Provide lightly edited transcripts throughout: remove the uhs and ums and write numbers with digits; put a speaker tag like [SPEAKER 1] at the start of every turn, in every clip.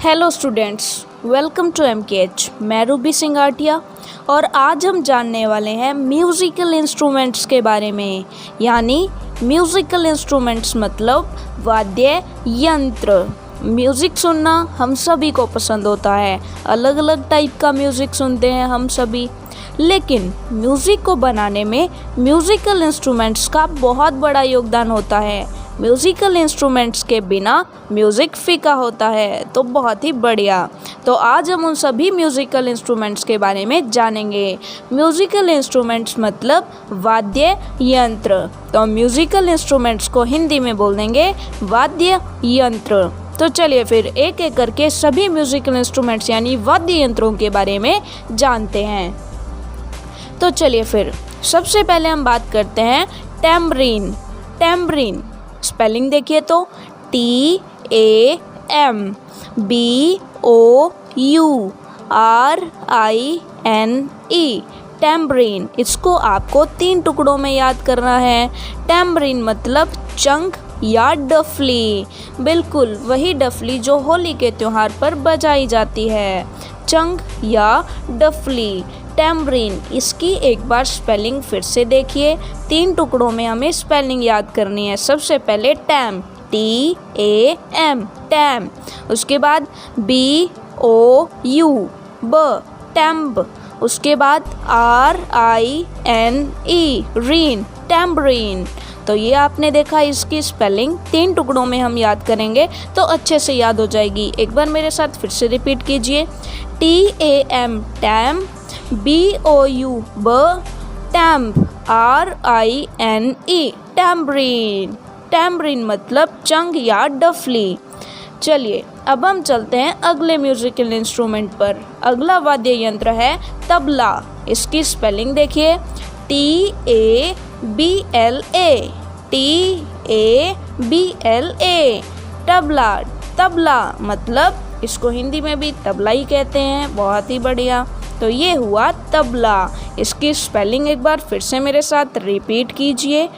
[SPEAKER 1] Hello students, welcome to MKH। मैं रूबी सिंह आटिया और आज हम जानने वाले हैं म्यूज़िकल इंस्ट्रूमेंट्स के बारे में। यानी म्यूज़िकल इंस्ट्रूमेंट्स मतलब वाद्य यंत्र। म्यूज़िक सुनना हम सभी को पसंद होता है, अलग अलग टाइप का म्यूज़िक सुनते हैं हम सभी, लेकिन म्यूज़िक को बनाने में म्यूज़िकल इंस्ट्रूमेंट्स का बहुत बड़ा योगदान होता है। म्यूज़िकल इंस्ट्रूमेंट्स के बिना म्यूज़िक फीका होता है। तो बहुत ही बढ़िया। तो आज हम उन सभी म्यूज़िकल इंस्ट्रूमेंट्स के बारे में जानेंगे। म्यूज़िकल इंस्ट्रूमेंट्स मतलब वाद्य यंत्र। तो म्यूज़िकल इंस्ट्रूमेंट्स को हिंदी में बोल देंगे वाद्य यंत्र। तो चलिए फिर एक एक करके सभी म्यूज़िकल इंस्ट्रूमेंट्स यानी वाद्य यंत्रों के बारे में जानते हैं। तो चलिए फिर सबसे पहले हम बात करते हैं टैम्बरीन। टैम्बरीन स्पेलिंग देखिए तो TAMBOURINE। टैम्बरीन, इसको आपको 3 टुकड़ों में याद करना है। टैम्बरीन मतलब चंग या डफली। बिल्कुल वही डफली जो होली के त्योहार पर बजाई जाती है, चंग या डफली। टैम्बरीन, इसकी एक बार स्पेलिंग फिर से देखिए। 3 टुकड़ों में हमें स्पेलिंग याद करनी है। सबसे पहले टैम, TAM, टैम। उसके बाद BOU, टैम्ब। उसके बाद RINE, रीन, टैम्बरीन। तो ये आपने देखा, इसकी स्पेलिंग 3 टुकड़ों में हम याद करेंगे तो अच्छे से याद हो जाएगी। एक बार मेरे साथ फिर से रिपीट कीजिए। TAM time, BOU टैम्ब, RINE टैम्बरीन। टैम्बरीन मतलब चंग या डफली। चलिए अब हम चलते हैं अगले म्यूजिकल इंस्ट्रूमेंट पर। अगला वाद्य यंत्र है तबला। इसकी स्पेलिंग देखिए TABLA, तबला। तबला मतलब इसको हिंदी में भी तबला ही कहते हैं। बहुत ही बढ़िया। तो ये हुआ तबला। इसकी स्पेलिंग एक बार फिर से मेरे साथ रिपीट कीजिए।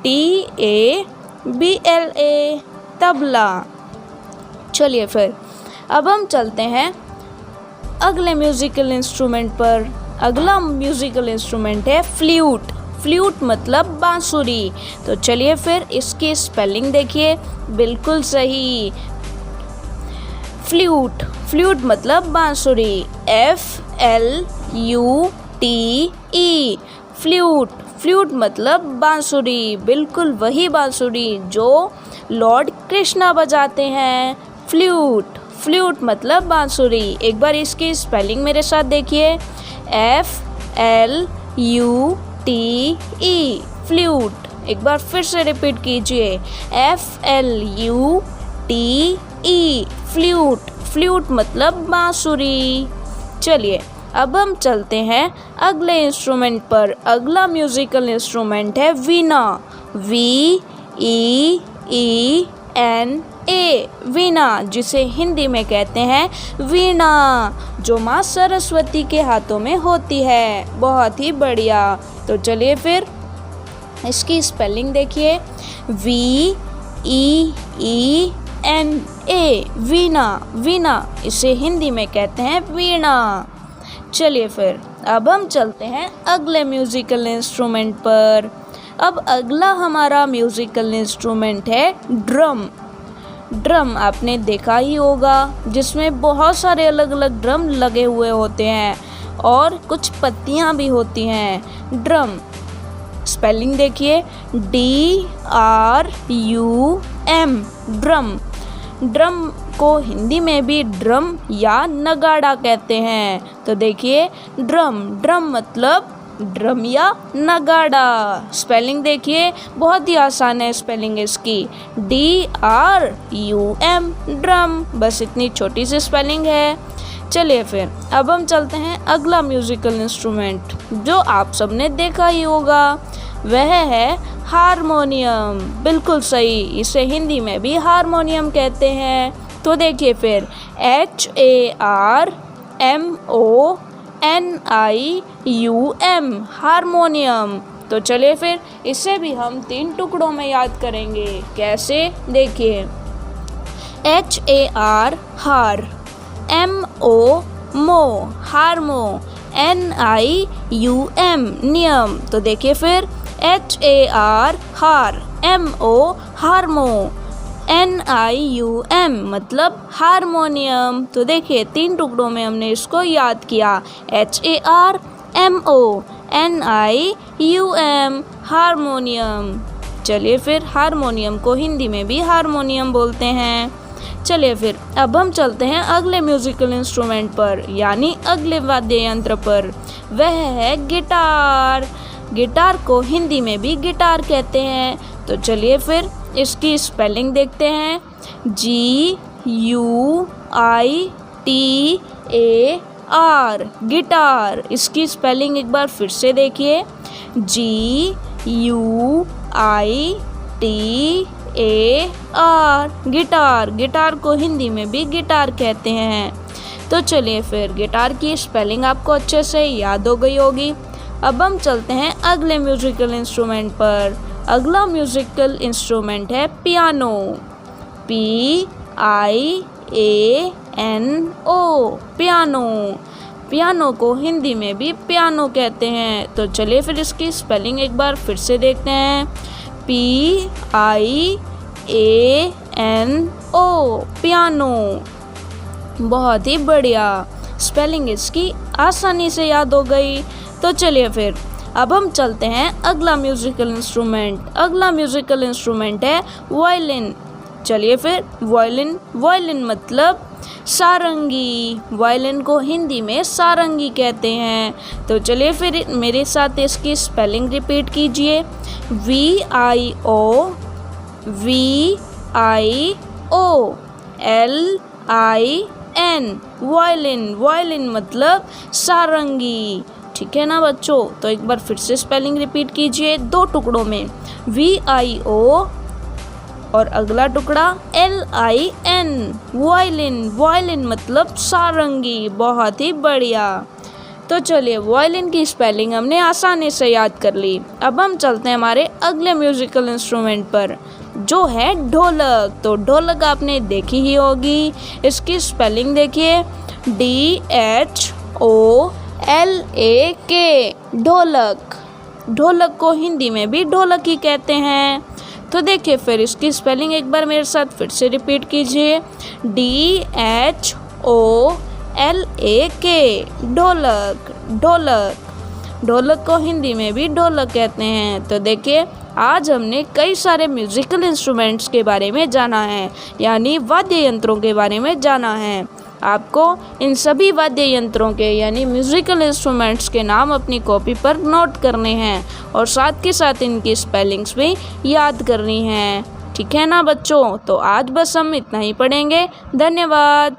[SPEAKER 1] TABLA, तबला। चलिए फिर अब हम चलते हैं अगले म्यूज़िकल इंस्ट्रूमेंट पर। अगला म्यूज़िकल इंस्ट्रूमेंट है फ्लूट। फ्लूट मतलब बांसुरी। तो चलिए फिर इसकी स्पेलिंग देखिए, बिल्कुल सही। फ्लूट, फ्लूट मतलब बांसुरी, FLUTE, फ्लूट। फ्लूट मतलब बांसुरी, बिल्कुल वही बांसुरी जो लॉर्ड कृष्णा बजाते हैं। फ्लूट, फ्लूट मतलब बांसुरी। एक बार इसकी स्पेलिंग मेरे साथ देखिए, FLUTE, फ्लूट। एक बार फिर से रिपीट कीजिए, FLUTE, फ्लूट। फ्लूट मतलब बांसुरी। चलिए अब हम चलते हैं अगले इंस्ट्रूमेंट पर। अगला म्यूज़िकल इंस्ट्रूमेंट है वीणा। VEENA, वीणा, जिसे हिंदी में कहते हैं वीणा, जो माँ सरस्वती के हाथों में होती है। बहुत ही बढ़िया। तो चलिए फिर इसकी स्पेलिंग देखिए, VEENA, वीणा। वीणा, इसे हिंदी में कहते हैं वीणा। चलिए फिर अब हम चलते हैं अगले म्यूज़िकल इंस्ट्रूमेंट पर। अब अगला हमारा म्यूज़िकल इंस्ट्रूमेंट है ड्रम। ड्रम आपने देखा ही होगा, जिसमें बहुत सारे अलग अलग ड्रम लगे हुए होते हैं और कुछ पत्तियां भी होती हैं। ड्रम, स्पेलिंग देखिए, DRUM, ड्रम। ड्रम को हिंदी में भी ड्रम या नगाड़ा कहते हैं। तो देखिए ड्रम, ड्रम मतलब ड्रम या नगाड़ा। स्पेलिंग देखिए, बहुत ही आसान है स्पेलिंग इसकी, DRUM, ड्रम। बस इतनी छोटी सी स्पेलिंग है। चलिए फिर अब हम चलते हैं अगला म्यूज़िकल इंस्ट्रूमेंट जो आप सबने देखा ही होगा, वह है हारमोनियम। बिल्कुल सही, इसे हिंदी में भी हारमोनियम कहते हैं। तो देखिए फिर HARMONIUM, हारमोनियम। तो चलिए फिर इसे भी हम 3 टुकड़ों में याद करेंगे। कैसे, देखिए, HAR, हार। MO मो, हारमो, NIUM नियम। तो देखिए फिर HAR हार, MO हारमो, NIUM मतलब हारमोनियम। तो देखिए 3 टुकड़ों में हमने इसको याद किया, HAR MO NIUM हारमोनियम। चलिए फिर हारमोनियम को हिंदी में भी हारमोनियम बोलते हैं। चलिए फिर अब हम चलते हैं अगले म्यूजिकल इंस्ट्रूमेंट पर, यानी अगले वाद्य यंत्र पर। वह है गिटार। गिटार को हिंदी में भी गिटार कहते हैं। तो चलिए फिर इसकी स्पेलिंग देखते हैं, GUITAR गिटार। इसकी स्पेलिंग एक बार फिर से देखिए, GUITAR गिटार। गिटार को हिंदी में भी गिटार कहते हैं। तो चलिए फिर गिटार की स्पेलिंग आपको अच्छे से याद हो गई होगी। अब हम चलते हैं अगले म्यूजिकल इंस्ट्रूमेंट पर। अगला म्यूजिकल इंस्ट्रूमेंट है पियानो, PIANO पियानो। पियानो को हिंदी में भी पियानो कहते हैं। तो चलिए फिर इसकी स्पेलिंग एक बार फिर से देखते हैं, PIANO पियानो। बहुत ही बढ़िया, स्पेलिंग इसकी आसानी से याद हो गई। तो चलिए फिर अब हम चलते हैं अगला म्यूजिकल इंस्ट्रूमेंट। अगला म्यूजिकल इंस्ट्रूमेंट है वायलिन। चलिए फिर वायलिन, वायलिन मतलब सारंगी। वायलिन को हिंदी में सारंगी कहते हैं। तो चलिए फिर मेरे साथ इसकी स्पेलिंग रिपीट कीजिए, VIOLINLIN वायलिन। वायलिन मतलब सारंगी। ठीक है ना बच्चों? तो एक बार फिर से स्पेलिंग रिपीट कीजिए 2 टुकड़ों में, VIO और अगला टुकड़ा LIN वायलिन। वायलिन मतलब सारंगी। बहुत ही बढ़िया। तो चलिए वायलिन की स्पेलिंग हमने आसानी से याद कर ली। अब हम चलते हैं हमारे अगले म्यूजिकल इंस्ट्रूमेंट पर, जो है ढोलक। तो ढोलक आपने देखी ही होगी। इसकी स्पेलिंग देखिए, DHOLAK ढोलक। ढोलक को हिंदी में भी ढोलक ही कहते हैं। तो देखिए फिर इसकी स्पेलिंग एक बार मेरे साथ फिर से रिपीट कीजिए, DHOLAK ढोलक। ढोलक, ढोलक को हिंदी में भी ढोलक कहते हैं। तो देखिए आज हमने कई सारे म्यूजिकल इंस्ट्रूमेंट्स के बारे में जाना है, यानी वाद्य यंत्रों के बारे में जाना है। आपको इन सभी वाद्य यंत्रों के यानी म्यूजिकल इंस्ट्रूमेंट्स के नाम अपनी कॉपी पर नोट करने हैं और साथ के साथ इनकी स्पेलिंग्स भी याद करनी है। ठीक है ना बच्चों? तो आज बस हम इतना ही पढ़ेंगे। धन्यवाद।